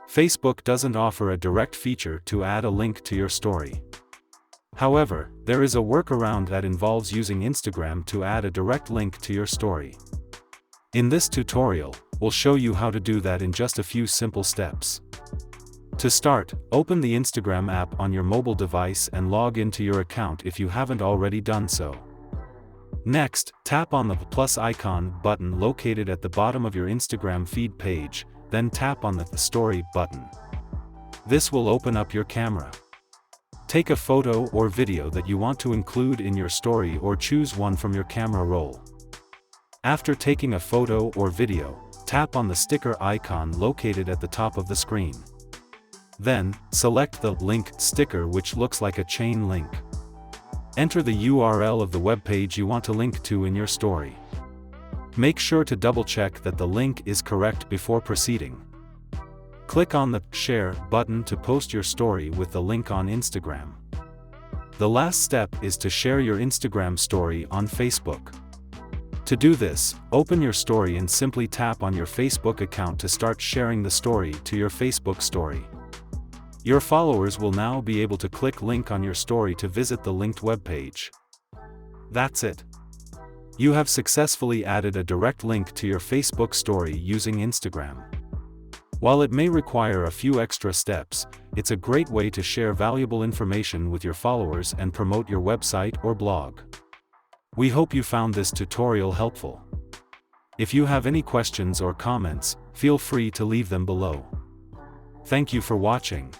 Facebook doesn't offer a direct feature to add a link to your story. However, there is a workaround that involves using Instagram to add a direct link to your story. In this tutorial, we'll show you how to do that in just a few simple steps. To start, open the Instagram app on your mobile device and log into your account if you haven't already done so. Next, tap on the plus icon button located at the bottom of your Instagram feed page, then tap on the Story button. This will open up your camera. Take a photo or video that you want to include in your story or choose one from your camera roll. After taking a photo or video, tap on the sticker icon located at the top of the screen. Then, select the link sticker, which looks like a chain link. Enter the URL of the web page you want to link to in your story. Make sure to double-check that the link is correct before proceeding. Click on the Share button to post your story with the link on Instagram. The last step is to share your Instagram story on Facebook. To do this, open your story and simply tap on your Facebook account to start sharing the story to your Facebook story. Your followers will now be able to click link on your story to visit the linked web page. That's it. You have successfully added a direct link to your Facebook story using Instagram. While it may require a few extra steps, it's a great way to share valuable information with your followers and promote your website or blog. We hope you found this tutorial helpful. If you have any questions or comments, feel free to leave them below. Thank you for watching.